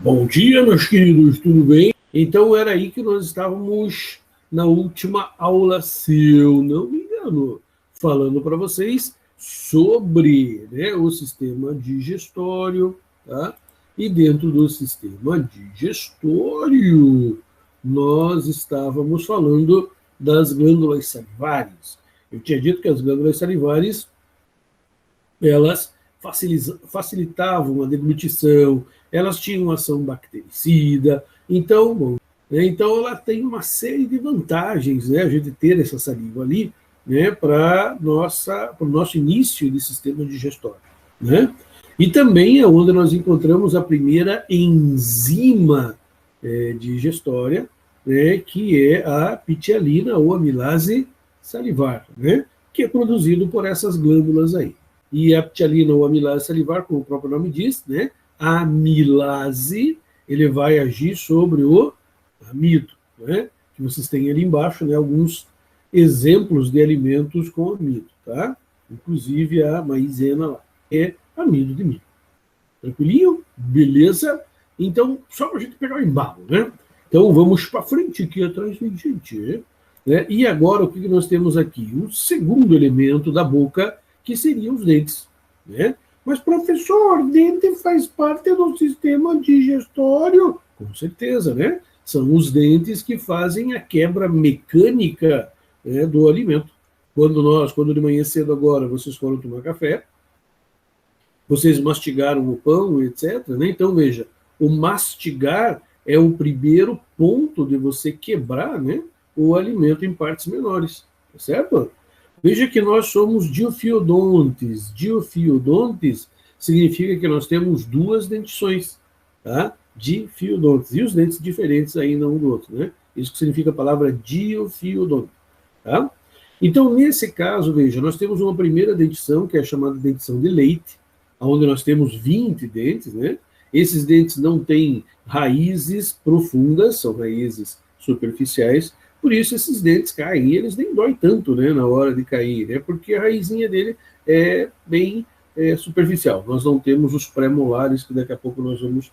Bom dia, meus queridos, tudo bem? Então era aí que nós estávamos na última aula, se eu não me engano, falando para vocês sobre, né, o sistema digestório, tá? E dentro do sistema digestório, nós estávamos falando das glândulas salivares. Eu tinha dito que as glândulas salivares, elas facilitavam a deglutição, elas tinham ação bactericida, então, bom, né, então ela tem uma série de vantagens, né, a gente ter essa saliva ali, né, para o nosso início de sistema digestório, né? E também é onde nós encontramos a primeira enzima digestória, né, que é a pitialina ou amilase salivar, né, que é produzido por essas glândulas aí. E a ptialina ou amilase salivar, como o próprio nome diz, né, a amilase, ele vai agir sobre o amido, né, que vocês têm ali embaixo, né, alguns exemplos de alimentos com amido, tá? Inclusive a maizena lá, é amido de milho. Tranquilinho? Beleza? Então, só para a gente pegar o embalo, né? Então, vamos para frente aqui atrás, gente. Né? E agora, o que nós temos aqui? O segundo elemento da boca, que seriam os dentes, né? Mas, professor, dente faz parte do sistema digestório? Com certeza, né? São os dentes que fazem a quebra mecânica, né, do alimento. Quando de manhã cedo agora vocês foram tomar café, vocês mastigaram o pão, etc., né? Então, veja, o mastigar é o primeiro ponto de você quebrar, né, o alimento em partes menores, tá certo? Veja que nós somos diofiodontes. Diofiodontes significa que nós temos duas dentições, tá? Difiodontes. E os dentes diferentes ainda um do outro, né? Isso que significa a palavra diofiodonte, tá? Então, nesse caso, veja, nós temos uma primeira dentição, que é a chamada dentição de Leite, onde nós temos 20 dentes, né? Esses dentes não têm raízes profundas, são raízes superficiais, por isso esses dentes caem, e eles nem dói tanto, né, na hora de cair, né, porque a raizinha dele é bem superficial. Nós não temos os pré-molares, que daqui a pouco nós vamos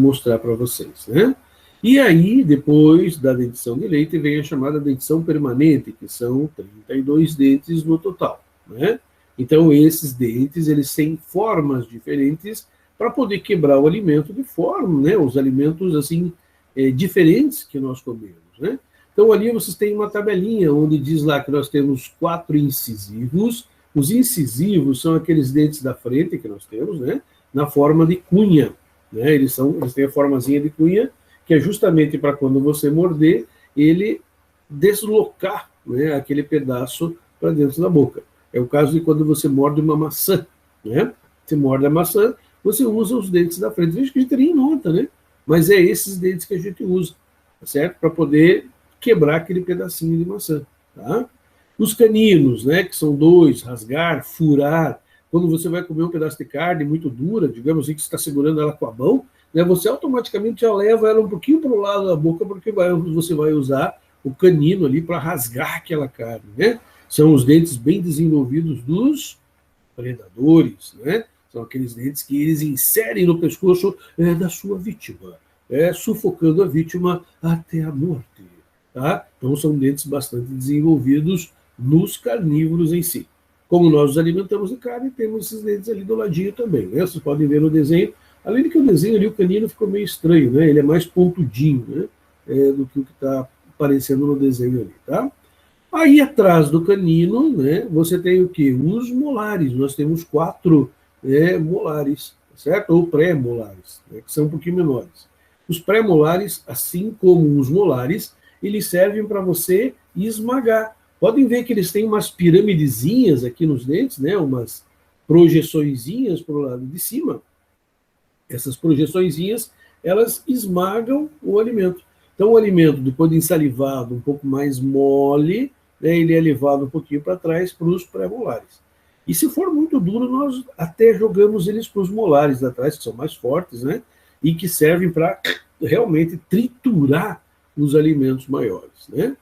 mostrar para vocês, né? E aí, depois da dentição de Leite, vem a chamada dentição permanente, que são 32 dentes no total, né? Então, esses dentes, eles têm formas diferentes para poder quebrar o alimento de forma, né, os alimentos, assim, diferentes que nós comemos, né? Então, ali vocês têm uma tabelinha onde diz lá que nós temos 4 incisivos. Os incisivos são aqueles dentes da frente que nós temos, né, na forma de cunha, né? Eles têm a formazinha de cunha, que é justamente para quando você morder, ele deslocar, né, aquele pedaço para dentro da boca. É o caso de quando você morde uma maçã, né? Você morde a maçã, você usa os dentes da frente. Veja que a gente nem nota, né? Mas é esses dentes que a gente usa, tá certo? Para poder quebrar aquele pedacinho de maçã, tá? Os caninos, né, que são 2, rasgar, furar. Quando você vai comer um pedaço de carne muito dura, digamos assim, que você está segurando ela com a mão, né, você automaticamente já leva ela um pouquinho para o lado da boca, porque você vai usar o canino ali para rasgar aquela carne, né? São os dentes bem desenvolvidos dos predadores, né? São aqueles dentes que eles inserem no pescoço da sua vítima, sufocando a vítima até a morte. Tá? Então, são dentes bastante desenvolvidos nos carnívoros em si. Como nós nos alimentamos de carne, temos esses dentes ali do ladinho também, né? Vocês podem ver no desenho, além de que o desenho ali, o canino ficou meio estranho, né? Ele é mais pontudinho, né, do que o que está aparecendo no desenho ali, tá? Aí, atrás do canino, né, você tem o quê? Os molares. Nós temos 4 molares, certo? Ou pré-molares, né, que são um pouquinho menores. Os pré-molares, assim como os molares, eles servem para você esmagar. Podem ver que eles têm umas piramidezinhas aqui nos dentes, né, umas projeçõezinhas para o lado de cima. Essas projeçõezinhas, elas esmagam o alimento. Então, o alimento, depois de ensalivado, um pouco mais mole, né, ele é levado um pouquinho para trás para os pré-molares. E se for muito duro, nós até jogamos eles para os molares da trás, que são mais fortes, né, e que servem para realmente triturar os alimentos maiores, né?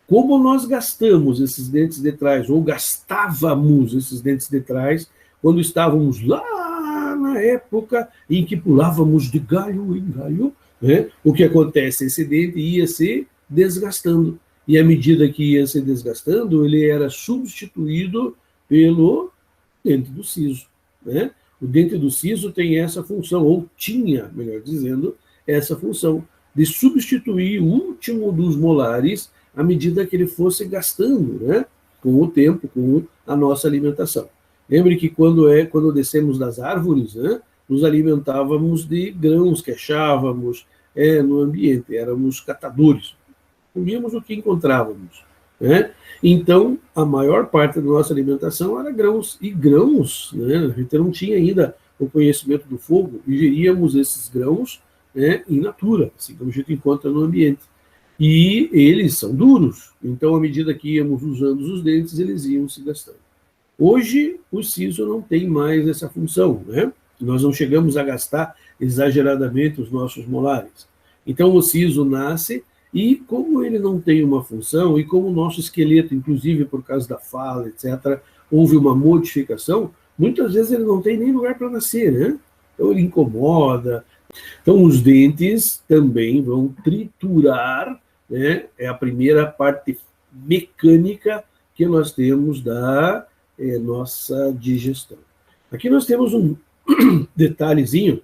Como nós gastamos esses dentes de trás, ou gastávamos esses dentes de trás, quando estávamos lá na época em que pulávamos de galho em galho, né? O que acontece? Esse dente ia se desgastando. E à medida que ia se desgastando, ele era substituído pelo dente do siso, né? O dente do siso tem essa função, ou tinha, melhor dizendo, essa função de substituir o último dos molares à medida que ele fosse gastando, né? Com o tempo, com a nossa alimentação. Lembre que quando descemos das árvores, né, nos alimentávamos de grãos que achávamos no ambiente, éramos catadores, comíamos o que encontrávamos, né? Então, a maior parte da nossa alimentação era grãos, e grãos, né, a gente não tinha ainda o conhecimento do fogo, ingeríamos esses grãos, né, in natura, assim como a gente encontra no ambiente. E eles são duros, então, à medida que íamos usando os dentes, eles iam se gastando. Hoje, o siso não tem mais essa função, né? Nós não chegamos a gastar exageradamente os nossos molares. Então, o siso nasce, e como ele não tem uma função, e como o nosso esqueleto, inclusive por causa da fala, etc., houve uma modificação, muitas vezes ele não tem nem lugar para nascer, né? Então, ele incomoda. Então, os dentes também vão triturar, né? É a primeira parte mecânica que nós temos da nossa digestão. Aqui nós temos um detalhezinho,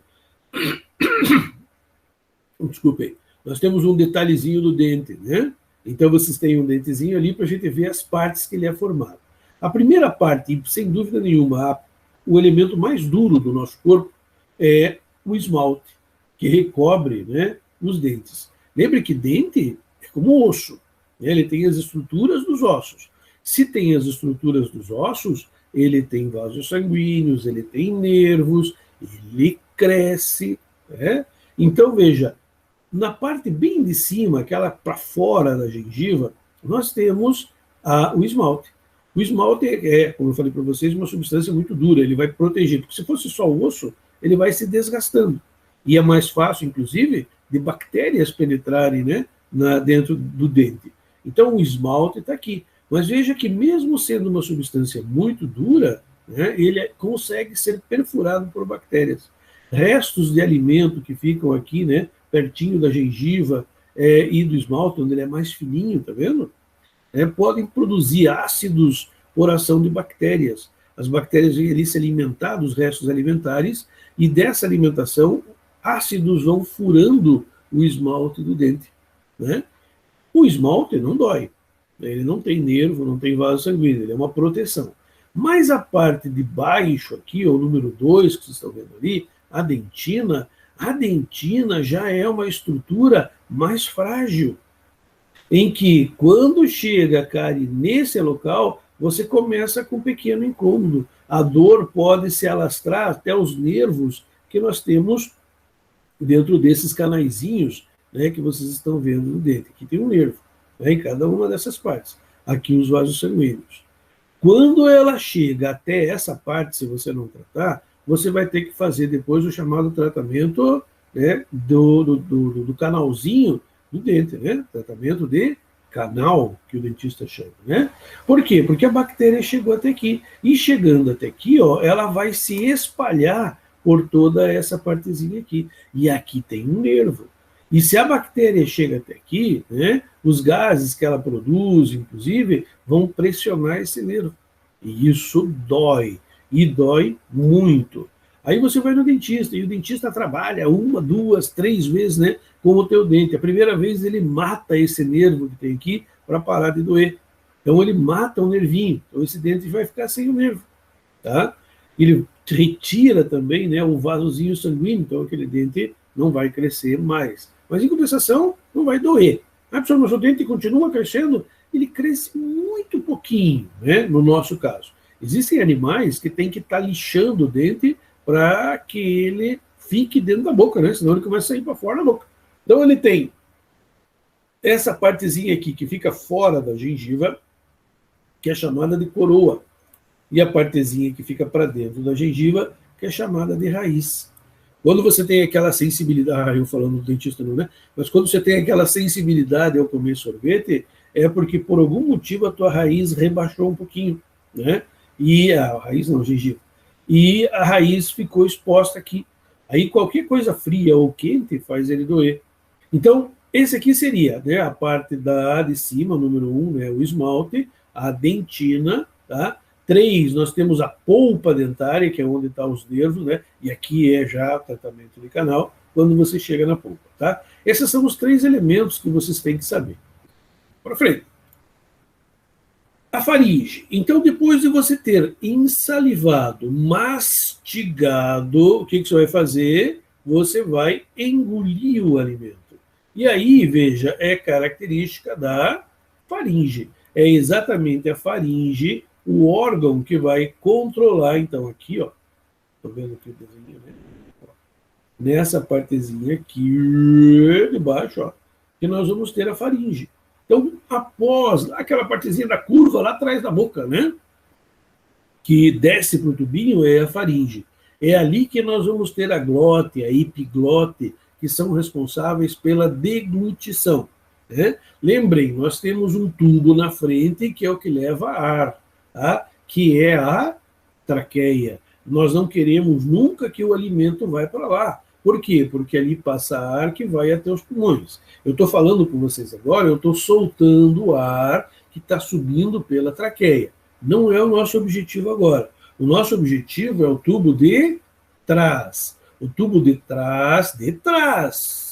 desculpem, nós temos um detalhezinho do dente, né? Então vocês têm um dentezinho ali para a gente ver as partes que ele é formado. A primeira parte, sem dúvida nenhuma, o elemento mais duro do nosso corpo é o esmalte, que recobre, né, os dentes. Lembre que dente é como osso, né? Ele tem as estruturas dos ossos. Se tem as estruturas dos ossos, ele tem vasos sanguíneos, ele tem nervos, ele cresce, né? Então, veja, na parte bem de cima, aquela para fora da gengiva, nós temos o esmalte. O esmalte como eu falei para vocês, uma substância muito dura, ele vai proteger, porque se fosse só o osso, ele vai se desgastando. E é mais fácil, inclusive, de bactérias penetrarem, né, dentro do dente. Então, o esmalte está aqui. Mas veja que, mesmo sendo uma substância muito dura, né, ele consegue ser perfurado por bactérias. Restos de alimento que ficam aqui, né, pertinho da gengiva e do esmalte, onde ele é mais fininho, tá vendo? Podem produzir ácidos por ação de bactérias. As bactérias vêm ali se alimentar dos restos alimentares, e dessa alimentação, ácidos vão furando o esmalte do dente, né? O esmalte não dói. Ele não tem nervo, não tem vaso sanguíneo, ele é uma proteção. Mas a parte de baixo aqui, o número 2, que vocês estão vendo ali, a dentina já é uma estrutura mais frágil, em que, quando chega a cárie nesse local, você começa com um pequeno incômodo. A dor pode se alastrar até os nervos que nós temos dentro desses canaizinhos, né, que vocês estão vendo no dente. Aqui tem um nervo, em cada uma dessas partes. Aqui os vasos sanguíneos. Quando ela chega até essa parte, se você não tratar, você vai ter que fazer depois o chamado tratamento, né, do canalzinho do dente, né? Tratamento de canal, que o dentista chama, né? Por quê? Porque a bactéria chegou até aqui. E chegando até aqui, ó, ela vai se espalhar por toda essa partezinha aqui. E aqui tem um nervo. E se a bactéria chega até aqui, né, os gases que ela produz, inclusive, vão pressionar esse nervo. E isso dói. E dói muito. Aí você vai no dentista, e o dentista trabalha 1, 2, 3 vezes, né, com o teu dente. A primeira vez ele mata esse nervo que tem aqui para parar de doer. Então ele mata o nervinho. Então esse dente vai ficar sem o nervo. Tá? Ele retira também, né, o vasozinho sanguíneo, então aquele dente não vai crescer mais. Mas, em compensação, não vai doer. Mas o nosso dente continua crescendo, ele cresce muito pouquinho, né, no nosso caso. Existem animais que têm que estar lixando o dente para que ele fique dentro da boca, né, senão ele começa a sair para fora da boca. Então, ele tem essa partezinha aqui que fica fora da gengiva, que é chamada de coroa, e a partezinha que fica para dentro da gengiva, que é chamada de raiz. Quando você tem aquela sensibilidade, eu falando do dentista não, né? Mas quando você tem aquela sensibilidade ao comer sorvete, é porque por algum motivo a tua raiz rebaixou um pouquinho, né? E a raiz não, a gengiva. e a raiz ficou exposta aqui. Aí qualquer coisa fria ou quente faz ele doer. Então, esse aqui seria, né, a parte de cima, número 1, né, o esmalte, a dentina, tá? 3, nós temos a polpa dentária, que é onde estão os nervos, né? E aqui é já tratamento de canal, quando você chega na polpa, tá? Esses são os 3 elementos que vocês têm que saber. Para frente. A faringe. Então, depois de você ter ensalivado, mastigado, o que você vai fazer? Você vai engolir o alimento. E aí, veja, é característica da faringe. É exatamente a faringe, o órgão que vai controlar, então, aqui, ó. Estou vendo aqui o desenho, né? Nessa partezinha aqui de baixo, ó, que nós vamos ter a faringe. Então, após aquela partezinha da curva lá atrás da boca, né? Que desce para o tubinho, é a faringe. É ali que nós vamos ter a glote, a epiglote, que são responsáveis pela deglutição. Né? Lembrem, nós temos um tubo na frente que é o que leva ar, tá? Que é a traqueia. Nós não queremos nunca que o alimento vá para lá. Por quê? Porque ali passa ar que vai até os pulmões. Eu estou falando com vocês agora, eu estou soltando o ar que está subindo pela traqueia. Não é o nosso objetivo agora. O nosso objetivo é o tubo de trás. O tubo de trás,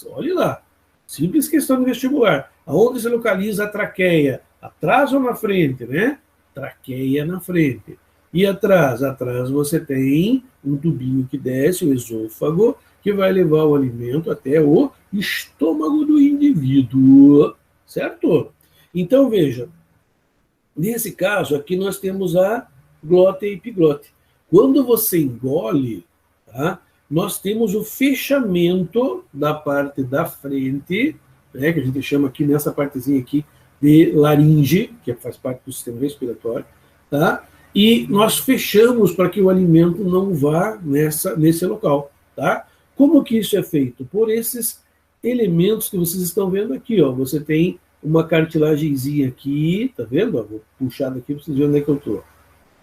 olha lá. Simples questão de vestibular. Aonde se localiza a traqueia? Atrás ou na frente, né? Traqueia na frente. E atrás? Atrás você tem um tubinho que desce, o esôfago, que vai levar o alimento até o estômago do indivíduo, certo? Então, veja, nesse caso aqui nós temos a glote e epiglote. Quando você engole, tá, nós temos o fechamento da parte da frente, né, que a gente chama aqui nessa partezinha aqui de laringe, que faz parte do sistema respiratório, tá? E nós fechamos para que o alimento não vá nesse local, tá? Como que isso é feito? Por esses elementos que vocês estão vendo aqui, ó. Você tem uma cartilagemzinha aqui, tá vendo? Ó, vou puxar daqui para vocês verem onde é que eu estou.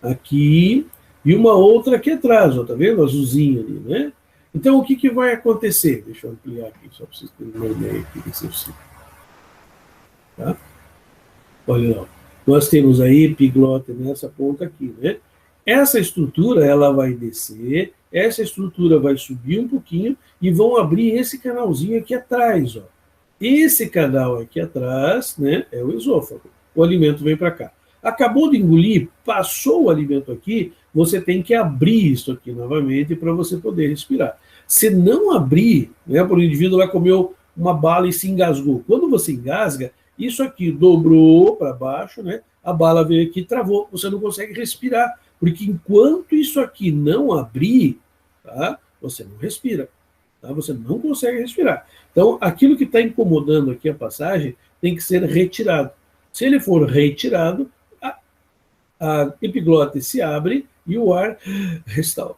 Aqui, e uma outra aqui atrás, ó, tá vendo? Azulzinho ali, né? Então, o que, que vai acontecer? Deixa eu ampliar aqui, só para vocês terem uma ideia aqui desse exercício. Tá? Olha lá. Nós temos aí epiglote nessa ponta aqui, né? Essa estrutura, ela vai descer, essa estrutura vai subir um pouquinho e vão abrir esse canalzinho aqui atrás, ó. Esse canal aqui atrás, né, é o esôfago. O alimento vem para cá. Acabou de engolir, passou o alimento aqui, você tem que abrir isso aqui novamente para você poder respirar. Se não abrir, né, o indivíduo lá comeu uma bala e se engasgou. Quando você engasga, isso aqui dobrou para baixo, né? A bala veio aqui e travou. Você não consegue respirar, porque enquanto isso aqui não abrir, tá, você não respira. Tá? Você não consegue respirar. Então, aquilo que está incomodando aqui a passagem tem que ser retirado. Se ele for retirado, a epiglote se abre e o ar restaura.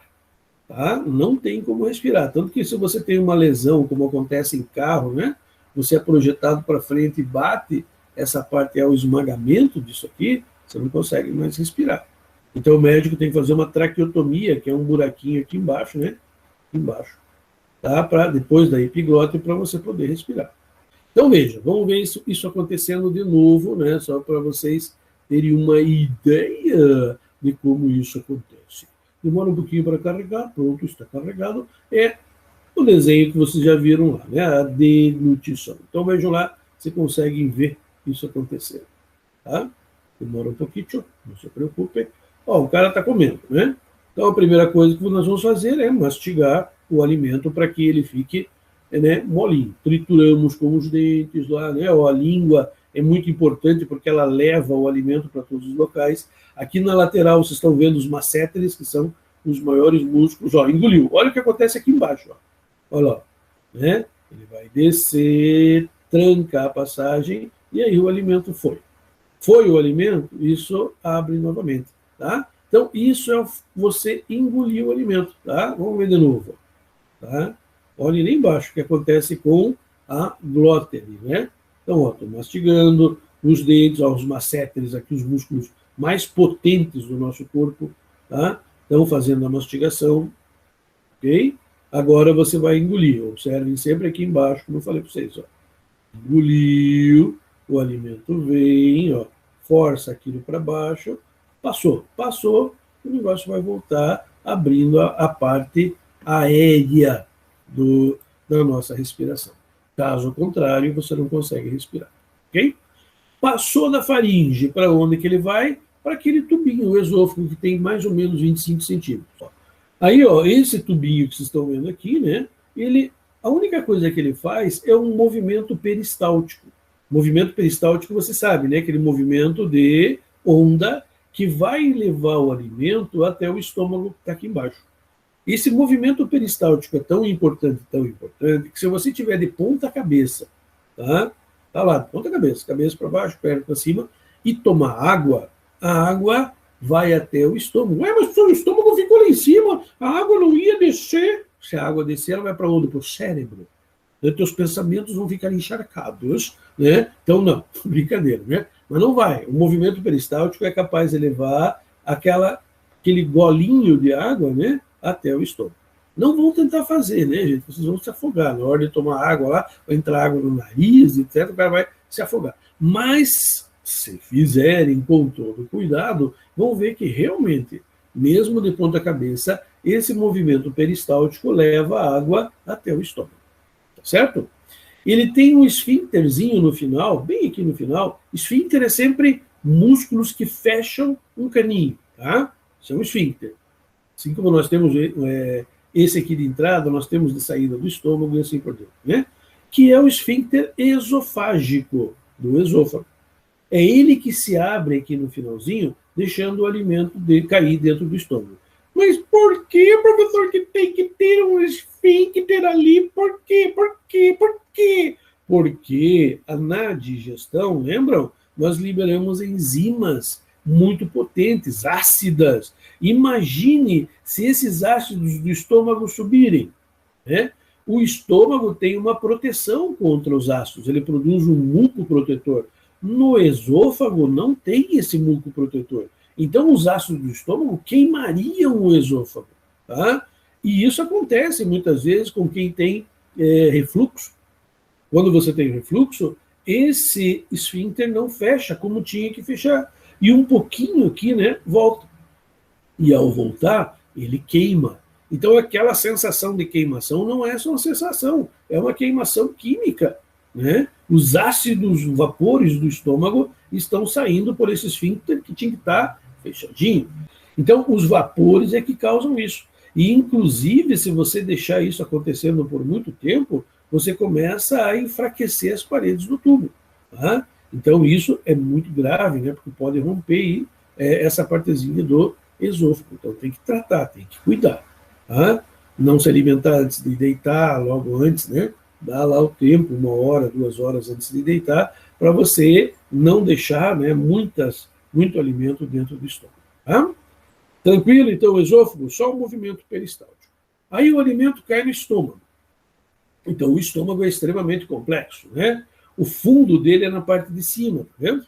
Tá? Não tem como respirar. Tanto que se você tem uma lesão, como acontece em carro, né? Você é projetado para frente e bate, essa parte é o esmagamento disso aqui, você não consegue mais respirar. Então o médico tem que fazer uma traqueotomia, que é um buraquinho aqui embaixo, né? Embaixo. Tá? Depois da epiglote, para você poder respirar. Então veja, vamos ver isso acontecendo de novo, né? Só para vocês terem uma ideia de como isso acontece. Demora um pouquinho para carregar, pronto, está carregado. É o desenho que vocês já viram lá, né? A deglutição. Então vejam lá, você consegue ver isso acontecer. Tá? Demora um pouquinho, não se preocupem. Ó, o cara está comendo, né? Então a primeira coisa que nós vamos fazer é mastigar o alimento para que ele fique, né, molinho. Trituramos com os dentes lá, né? Ó, a língua é muito importante porque ela leva o alimento para todos os locais. Aqui na lateral vocês estão vendo os masséteres, que são os maiores músculos. Ó, engoliu. Olha o que acontece aqui embaixo, ó. Olha lá, né? Ele vai descer, trancar a passagem, e aí o alimento foi. Foi o alimento, isso abre novamente, tá? Então, isso é você engolir o alimento, tá? Vamos ver de novo, tá? Olhem lá embaixo o que acontece com a glote ali, né? Então, ó, estou mastigando, os dentes, ó, os masséteres aqui, os músculos mais potentes do nosso corpo, tá? Então, fazendo a mastigação, ok? Agora você vai engolir. Observem sempre aqui embaixo, como eu falei para vocês. Ó. Engoliu, o alimento vem, ó, força aquilo para baixo, passou, o negócio vai voltar abrindo a parte aérea da nossa respiração. Caso contrário, você não consegue respirar, ok? Passou da faringe, para onde que ele vai? Para aquele tubinho, o esôfago, que tem mais ou menos 25 centímetros. Ó. Aí, ó, esse tubinho que vocês estão vendo aqui, né? A única coisa que ele faz é um movimento peristáltico. Movimento peristáltico, você sabe, né? Aquele movimento de onda que vai levar o alimento até o estômago que está aqui embaixo. Esse movimento peristáltico é tão importante, que se você tiver de ponta cabeça, tá? Tá lá, de ponta cabeça para baixo, perna para cima, e tomar água, a água vai até o estômago. Ué, mas o estômago ficou lá em cima, a água não ia descer. Se a água descer, ela vai para onde? Para o cérebro. Então, teus pensamentos vão ficar encharcados, né? Então, não, brincadeira, né? Mas não vai. O movimento peristáltico é capaz de levar aquele golinho de água, né, até o estômago. Não vão tentar fazer, né, gente? Vocês vão se afogar. Na hora de tomar água lá, vai entrar água no nariz, etc., o cara vai se afogar. Mas, se fizerem com todo cuidado, vão ver que realmente, mesmo de ponta cabeça, esse movimento peristáltico leva a água até o estômago. Tá certo? Ele tem um esfíncterzinho no final, bem aqui no final. Esfíncter é sempre músculos que fecham um caninho, tá? Isso é um esfíncter. Assim como nós temos esse aqui de entrada, nós temos de saída do estômago e assim por diante, né? Que é o esfíncter esofágico do esôfago. É ele que se abre aqui no finalzinho, deixando o alimento cair dentro do estômago. Mas por que, professor, que tem que ter um esfíncter ali? Por quê? Porque na digestão, lembram? Nós liberamos enzimas muito potentes, ácidas. Imagine se esses ácidos do estômago subirem, né? O estômago tem uma proteção contra os ácidos, ele produz um muco protetor. No esôfago não tem esse muco protetor. Então, os ácidos do estômago queimariam o esôfago. Tá? E isso acontece muitas vezes com quem tem refluxo. Quando você tem refluxo, esse esfíncter não fecha como tinha que fechar. E um pouquinho aqui, né, volta. E ao voltar, ele queima. Então, aquela sensação de queimação não é só uma sensação, é uma queimação química. Né? Os ácidos, vapores do estômago estão saindo por esse esfíncter que tinha que estar fechadinho. Então, os vapores é que causam isso. E, inclusive, se você deixar isso acontecendo por muito tempo, você começa a enfraquecer as paredes do tubo. Tá? Então, isso é muito grave, né? Porque pode romper essa partezinha do esôfago. Então, tem que tratar, tem que cuidar. Tá? Não se alimentar antes de deitar, logo antes, né? Dá lá o tempo, 1 hora, 2 horas antes de deitar, para você não deixar, né, muito alimento dentro do estômago. Tá? Tranquilo? Então, o esôfago, só o movimento peristáltico. Aí o alimento cai no estômago. Então, o estômago é extremamente complexo, né? O fundo dele é na parte de cima, tá vendo?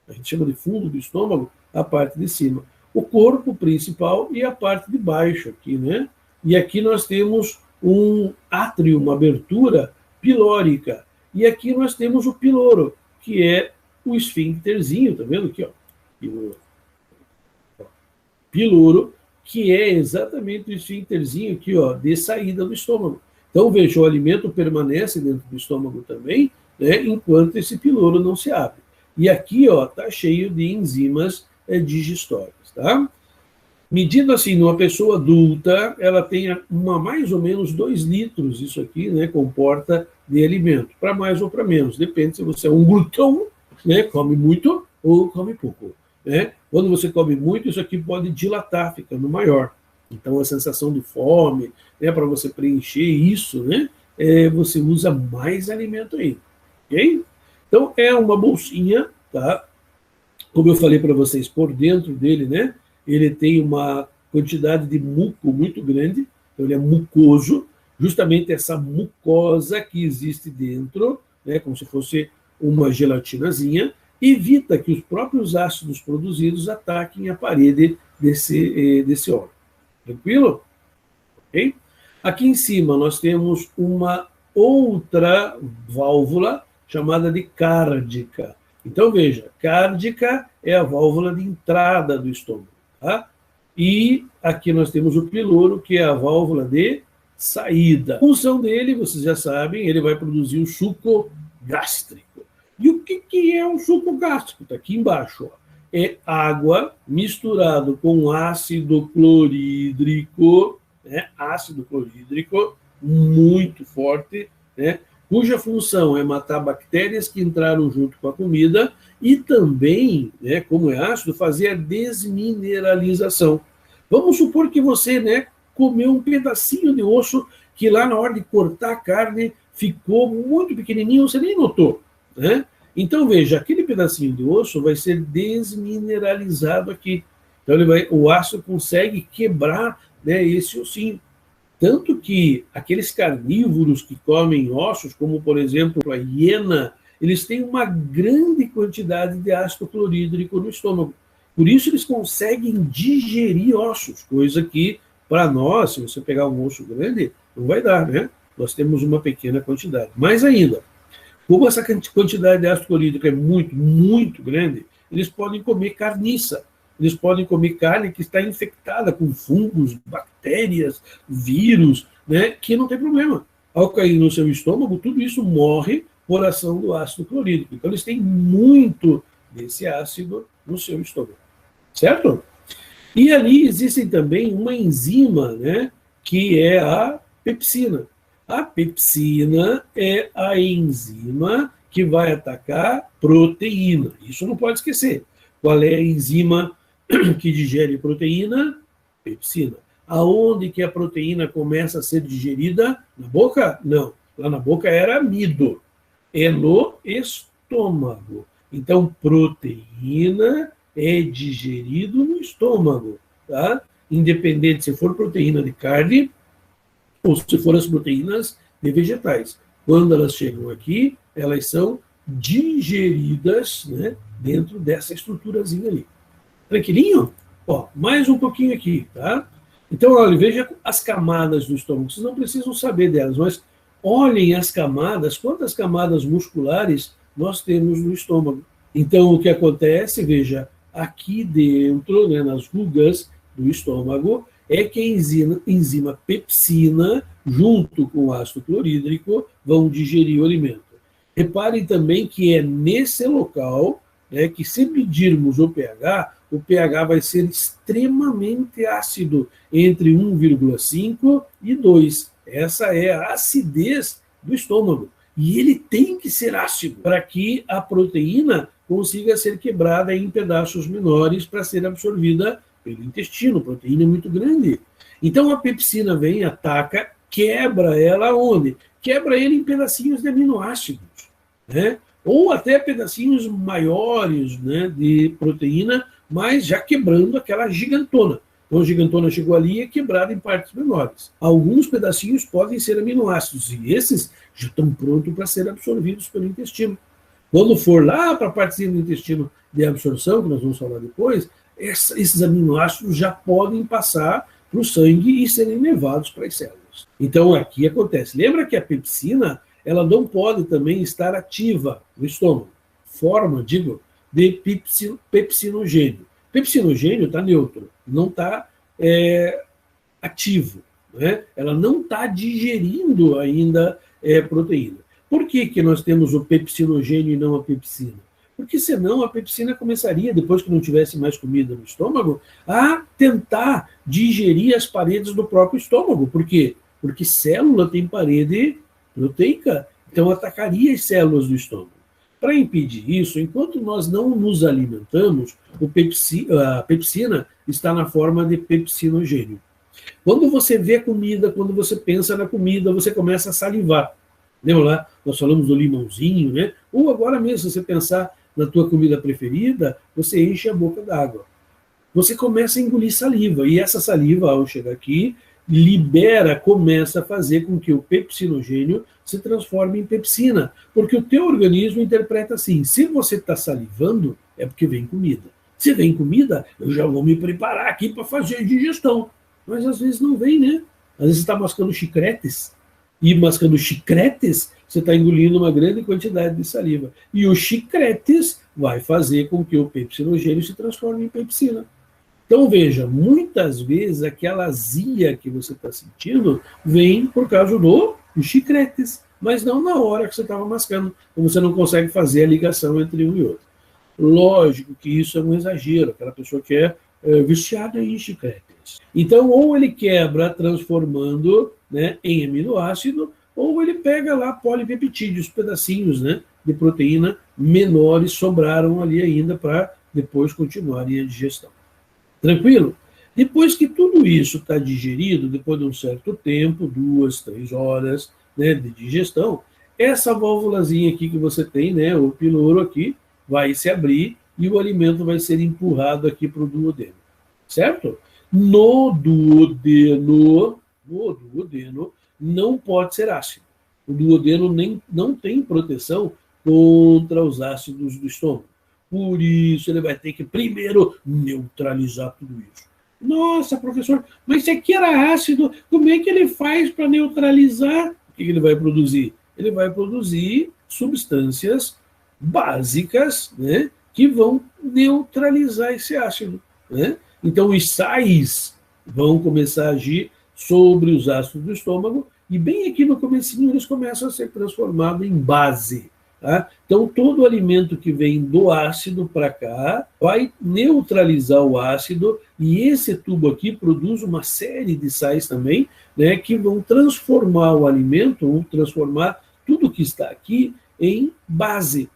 A gente chama de fundo do estômago a parte de cima. O corpo principal e a parte de baixo aqui, né? E aqui nós temos um átrio, uma abertura pilórica. E aqui nós temos o piloro, que é o esfíncterzinho, tá vendo aqui, ó? Piloro, que é exatamente o esfíncterzinho aqui, ó, de saída do estômago. Então, veja, o alimento permanece dentro do estômago também, né, enquanto esse piloro não se abre. E aqui, ó, tá cheio de enzimas digestórias, tá? Medindo assim, numa pessoa adulta, ela tem mais ou menos 2 litros, isso aqui, né, comporta de alimento, para mais ou para menos, depende se você é um glutão, né, come muito ou come pouco. Né? Quando você come muito, isso aqui pode dilatar, ficando maior. Então, a sensação de fome, né, para você preencher isso, né, você usa mais alimento ainda. Ok? Então, é uma bolsinha, tá? Como eu falei para vocês, por dentro dele, né, ele tem uma quantidade de muco muito grande, então ele é mucoso, justamente essa mucosa que existe dentro, né, como se fosse uma gelatinazinha, evita que os próprios ácidos produzidos ataquem a parede desse órgão. Tranquilo? Ok? Aqui em cima nós temos uma outra válvula chamada de cárdica. Então, veja, cárdica é a válvula de entrada do estômago. Tá? E aqui nós temos o piloro, que é a válvula de saída. A função dele, vocês já sabem, ele vai produzir o suco gástrico. E o que é um suco gástrico? Está aqui embaixo. Ó. É água misturado com ácido clorídrico, né? Ácido clorídrico muito forte, né? Cuja função é matar bactérias que entraram junto com a comida e também, né, como é ácido, fazer a desmineralização. Vamos supor que você, né, comeu um pedacinho de osso que lá na hora de cortar a carne ficou muito pequenininho, você nem notou, né? Então, veja, aquele pedacinho de osso vai ser desmineralizado aqui. Então, o ácido consegue quebrar, né, esse ossinho. Tanto que aqueles carnívoros que comem ossos, como, por exemplo, a hiena, eles têm uma grande quantidade de ácido clorídrico no estômago. Por isso, eles conseguem digerir ossos, coisa que, para nós, se você pegar um osso grande, não vai dar, né? Nós temos uma pequena quantidade. Mais ainda, como essa quantidade de ácido clorídrico é muito, muito grande, eles podem comer carniça. Eles podem comer carne que está infectada com fungos, bactérias, vírus, né, que não tem problema. Ao cair no seu estômago, tudo isso morre por ação do ácido clorídrico. Então, eles têm muito desse ácido no seu estômago. Certo? E ali existe também uma enzima, né, que é a pepsina. A pepsina é a enzima que vai atacar proteína. Isso não pode esquecer. Qual é a enzima que digere proteína? Pepsina. Aonde que a proteína começa a ser digerida? Na boca? Não. Lá na boca era amido. É no estômago. Então, proteína é digerido no estômago, tá? Independente se for proteína de carne ou se for as proteínas de vegetais. Quando elas chegam aqui, elas são digeridas, né, dentro dessa estruturazinha ali. Tranquilinho? Ó, mais um pouquinho aqui, tá? Então, olha, veja as camadas do estômago. Vocês não precisam saber delas, mas olhem as camadas, quantas camadas musculares nós temos no estômago. Então, o que acontece, veja, aqui dentro, né, nas rugas do estômago, é que a enzima pepsina, junto com o ácido clorídrico, vão digerir o alimento. Reparem também que é nesse local, né, que se medirmos o pH vai ser extremamente ácido, entre 1,5 e 2. Essa é a acidez do estômago. E ele tem que ser ácido para que a proteína consiga ser quebrada em pedaços menores para ser absorvida pelo intestino. A proteína é muito grande. Então a pepsina vem, ataca, quebra ela onde? Quebra ele em pedacinhos de aminoácidos, né? Ou até pedacinhos maiores, né, de proteína, mas já quebrando aquela gigantona. Então a gigantona chegou ali e é quebrada em partes menores. Alguns pedacinhos podem ser aminoácidos, e esses já estão prontos para ser absorvidos pelo intestino. Quando for lá para a partezinha do intestino de absorção, que nós vamos falar depois, esses aminoácidos já podem passar para o sangue e serem levados para as células. Então aqui acontece. Lembra que a pepsina, ela não pode também estar ativa no estômago. Forma, digo, de pepsinogênio. Pepsinogênio está neutro, não está ativo, né? Ela não está digerindo ainda proteína. Por que nós temos o pepsinogênio e não a pepsina? Porque senão a pepsina começaria, depois que não tivesse mais comida no estômago, a tentar digerir as paredes do próprio estômago. Por quê? Porque célula tem parede proteica, então atacaria as células do estômago. Para impedir isso, enquanto nós não nos alimentamos, a pepsina está na forma de pepsinogênio. Quando você vê comida, quando você pensa na comida, você começa a salivar. Lembra lá? Nós falamos do limãozinho, né? Ou agora mesmo, se você pensar na tua comida preferida, você enche a boca d'água. Você começa a engolir saliva, e essa saliva, ao chegar aqui, começa a fazer com que o pepsinogênio se transforme em pepsina, porque o teu organismo interpreta assim: se você está salivando, é porque vem comida. Se vem comida, eu já vou me preparar aqui para fazer a digestão. mas às vezes não vem, né? Às vezes você está mascando chicletes, e mascando chicletes, você está engolindo uma grande quantidade de saliva. E os chicletes vai fazer com que o pepsinogênio se transforme em pepsina. Então, veja, muitas vezes aquela azia que você está sentindo vem por causa dos chicletes, mas não na hora que você estava mascando, como você não consegue fazer a ligação entre um e outro. Lógico que isso é um exagero, aquela pessoa que é viciada em chicletes. Então, ou ele quebra transformando, né, em aminoácido, ou ele pega lá polipeptídeos, pedacinhos, né, de proteína menores sobraram ali ainda para depois continuarem a digestão. Tranquilo? Depois que tudo isso está digerido, depois de um certo tempo, 2, 3 horas, né, de digestão, essa válvulazinha aqui que você tem, né, o piloro aqui, vai se abrir e o alimento vai ser empurrado aqui para o duodeno. Certo? No duodeno não pode ser ácido. O duodeno não tem proteção contra os ácidos do estômago. Por isso, ele vai ter que primeiro neutralizar tudo isso. Nossa, professor, mas isso aqui era ácido, como é que ele faz para neutralizar? O que ele vai produzir? Ele vai produzir substâncias básicas, né, que vão neutralizar esse ácido. Né? Então, os sais vão começar a agir sobre os ácidos do estômago e bem aqui no comecinho eles começam a ser transformados em base. Tá? Então, todo alimento que vem do ácido para cá vai neutralizar o ácido e esse tubo aqui produz uma série de sais também, né, que vão transformar o alimento, vão transformar tudo que está aqui em base.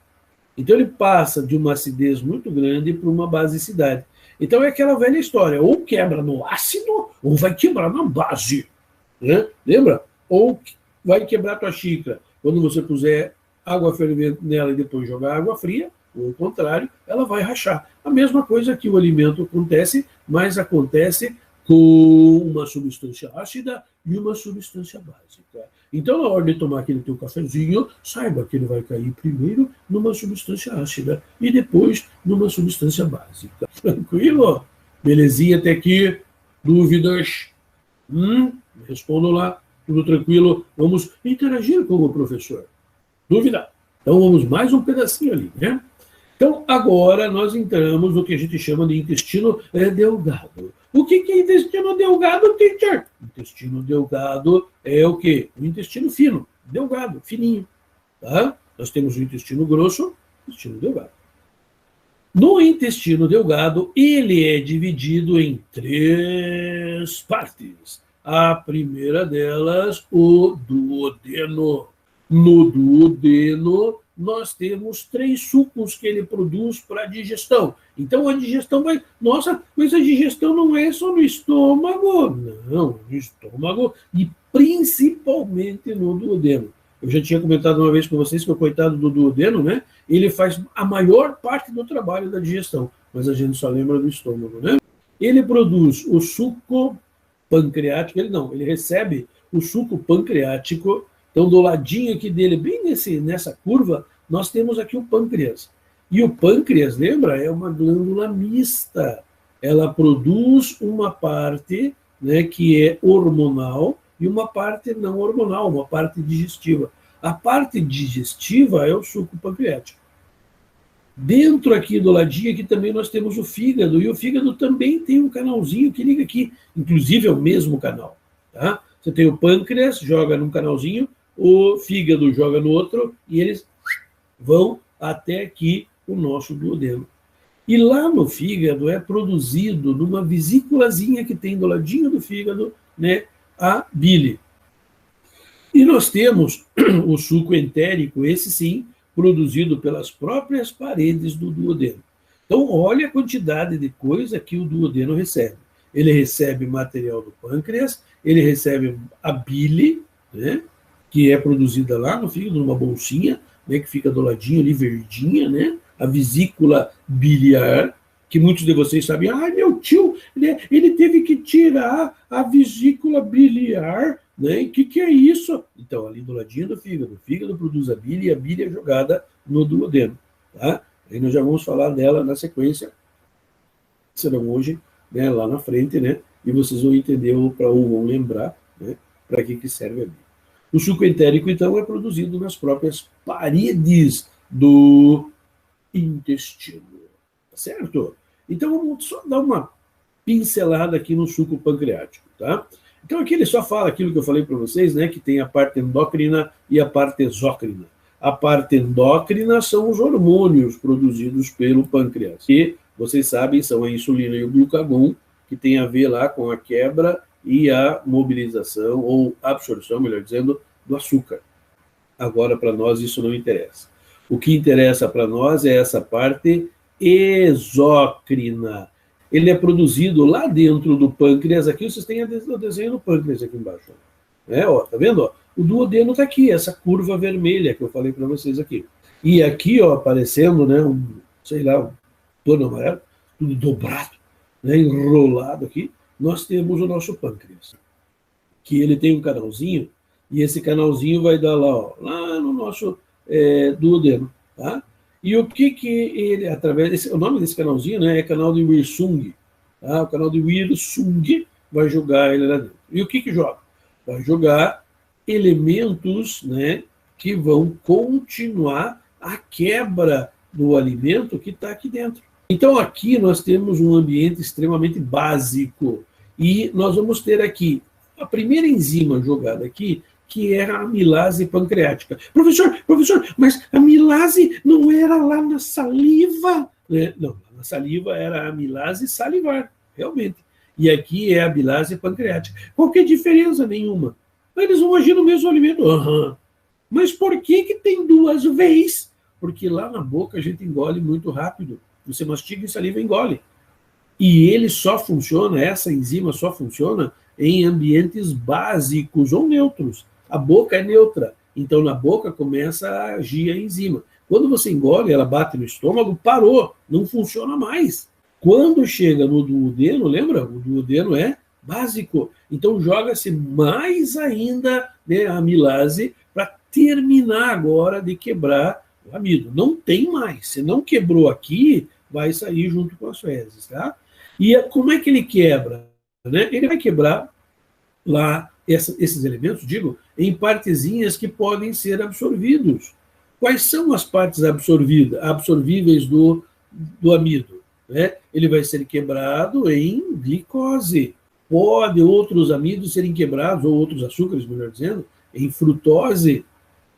Então, ele passa de uma acidez muito grande para uma basicidade. Então, é aquela velha história, ou quebra no ácido, ou vai quebrar na base. Né? Lembra? Ou vai quebrar a tua xícara. Quando você puser água fervente nela e depois jogar água fria, ou ao contrário, ela vai rachar. A mesma coisa que o alimento acontece, mas acontece com uma substância ácida e uma substância básica. Então, na hora de tomar aquele teu cafezinho, saiba que ele vai cair primeiro numa substância ácida e depois numa substância básica. Tranquilo? Belezinha até aqui? Dúvidas? Respondo lá. Tudo tranquilo? Vamos interagir com o professor. Dúvida? Então, vamos mais um pedacinho ali, né? Então, agora nós entramos no que a gente chama de intestino delgado. O que é intestino delgado, teacher? Intestino delgado é o quê? O intestino fino, delgado, fininho. Tá? Nós temos o intestino grosso, intestino delgado. No intestino delgado, ele é dividido em 3 partes. A primeira delas, o duodeno. No duodeno, nós temos 3 sucos que ele produz para a digestão. Então, a digestão vai... Nossa, mas a digestão não é só no estômago. Não, no estômago e principalmente no duodeno. Eu já tinha comentado uma vez com vocês que o coitado do duodeno, né? Ele faz a maior parte do trabalho da digestão, mas a gente só lembra do estômago, né? Ele produz o suco pancreático, ele recebe o suco pancreático. Então, do ladinho aqui dele, bem nessa curva, nós temos aqui o pâncreas. E o pâncreas, lembra, é uma glândula mista. Ela produz uma parte, né, que é hormonal e uma parte não hormonal, uma parte digestiva. A parte digestiva é o suco pancreático. Dentro aqui do ladinho aqui também nós temos o fígado, e o fígado também tem um canalzinho que liga aqui, inclusive é o mesmo canal. Tá? Você tem o pâncreas, joga num canalzinho, o fígado joga no outro, e eles vão até aqui o nosso duodeno. E lá no fígado é produzido, numa vesículazinha que tem do ladinho do fígado, né, a bile. E nós temos o suco entérico, esse sim, produzido pelas próprias paredes do duodeno. Então, olha a quantidade de coisa que o duodeno recebe. Ele recebe material do pâncreas, ele recebe a bile, né, que é produzida lá no fígado, numa bolsinha, né, que fica do ladinho ali, verdinha, né, a vesícula biliar, que muitos de vocês sabem, meu tio, ele teve que tirar a vesícula biliar, né, e o que é isso? Então, ali do ladinho do fígado, o fígado produz a bile, e a bile é jogada no duodeno, tá? Aí nós já vamos falar dela na sequência, serão hoje, né, lá na frente, né, e vocês vão entender ou vão lembrar, né, para que serve a bile. O suco entérico, então, é produzido nas próprias paredes do intestino, tá certo? Então, vamos só dar uma pincelada aqui no suco pancreático, tá? Então, aqui ele só fala aquilo que eu falei para vocês, né, que tem a parte endócrina e a parte exócrina. A parte endócrina são os hormônios produzidos pelo pâncreas, que, vocês sabem, são a insulina e o glucagon, que tem a ver lá com a quebra e a mobilização, ou absorção, melhor dizendo, do açúcar. Agora, para nós, isso não interessa. O que interessa para nós é essa parte exócrina. Ele é produzido lá dentro do pâncreas. Aqui vocês têm o desenho do pâncreas aqui embaixo. Tá vendo? Ó? O duodeno está aqui, essa curva vermelha que eu falei para vocês aqui. E aqui, ó, aparecendo, né, um torno amarelo, tudo dobrado, né, enrolado aqui, nós temos o nosso pâncreas, que ele tem um canalzinho, e esse canalzinho vai dar lá, ó, lá no nosso duodeno, tá? E o que ele, o nome desse canalzinho, né, é canal de Wirsung, tá? O canal de Wirsung vai jogar ele lá dentro. E o que joga? Vai jogar elementos, né, que vão continuar a quebra do alimento que está aqui dentro. Então, aqui nós temos um ambiente extremamente básico. E nós vamos ter aqui a primeira enzima jogada aqui, que é a amilase pancreática. Professor, mas a amilase não era lá na saliva? Não, na saliva era a amilase salivar, realmente. E aqui é a amilase pancreática. Qualquer diferença nenhuma. Eles vão agir no mesmo alimento. Mas por que tem duas vezes? Porque lá na boca a gente engole muito rápido. Você mastiga e saliva e engole. E ele só funciona, essa enzima só funciona em ambientes básicos ou neutros. A boca é neutra, então na boca começa a agir a enzima. Quando você engole, ela bate no estômago, parou, não funciona mais. Quando chega no duodeno, lembra? O duodeno é básico. Então joga-se mais ainda, né, a amilase para terminar agora de quebrar o amido. Não tem mais. Se não quebrou aqui, vai sair junto com as fezes, tá? E como é que ele quebra? Né? Ele vai quebrar lá esses elementos, em partezinhas que podem ser absorvidos. Quais são as partes absorvíveis do amido? Né? Ele vai ser quebrado em glicose. Pode outros amidos serem quebrados, ou outros açúcares, melhor dizendo, em frutose.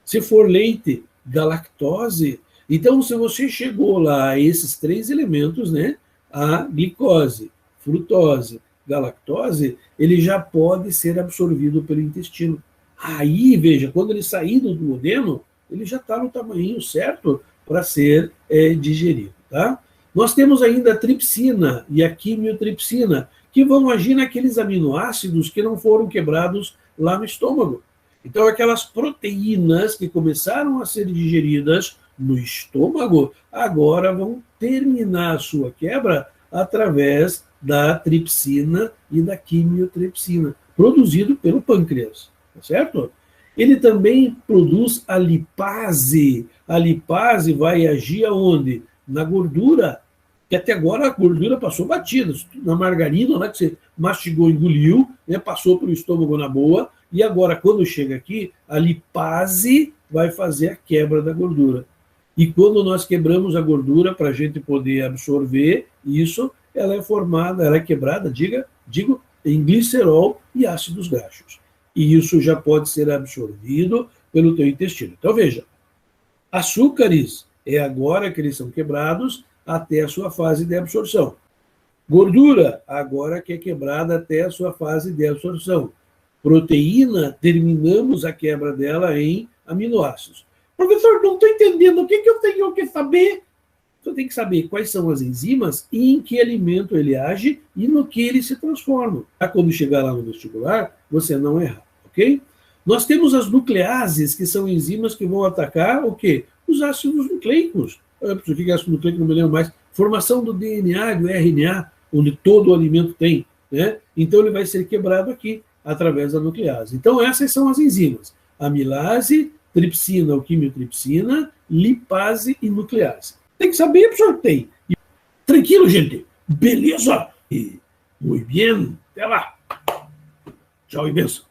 Se for leite, galactose. Então, se você chegou lá a esses três elementos, né, a glicose, frutose, galactose, ele já pode ser absorvido pelo intestino. Aí, veja, quando ele sair do duodeno, ele já está no tamanho certo para ser digerido. Tá? Nós temos ainda a tripsina e a quimiotripsina, que vão agir naqueles aminoácidos que não foram quebrados lá no estômago. Então, aquelas proteínas que começaram a ser digeridas no estômago, agora vão terminar a sua quebra através da tripsina e da quimiotripsina, produzido pelo pâncreas, tá certo? Ele também produz a lipase. A lipase vai agir aonde? Na gordura, que até agora a gordura passou batida, na margarina, lá que você mastigou, engoliu, né, passou pelo estômago na boa, e agora, quando chega aqui, a lipase vai fazer a quebra da gordura. E quando nós quebramos a gordura para a gente poder absorver isso, ela é formada, ela é quebrada, digo, em glicerol e ácidos graxos. E isso já pode ser absorvido pelo teu intestino. Então, veja, açúcares é agora que eles são quebrados até a sua fase de absorção. Gordura, agora que é quebrada até a sua fase de absorção. Proteína, terminamos a quebra dela em aminoácidos. Professor, não estou entendendo, o que eu tenho que saber? Você tem que saber quais são as enzimas e em que alimento ele age e no que ele se transforma. Quando chegar lá no vestibular, você não errar, ok? Nós temos as nucleases, que são enzimas que vão atacar o quê? Os ácidos nucleicos. O que é ácido nucleico? Não me lembro mais. Formação do DNA, do RNA, onde todo o alimento tem, né? Então ele vai ser quebrado aqui, através da nuclease. Então essas são as enzimas. Amilase, tripsina ou quimiotripsina, lipase e nuclease. Tem que saber, professor, tem. Tranquilo, gente. Beleza? Muito bem. Até lá. Tchau e benção.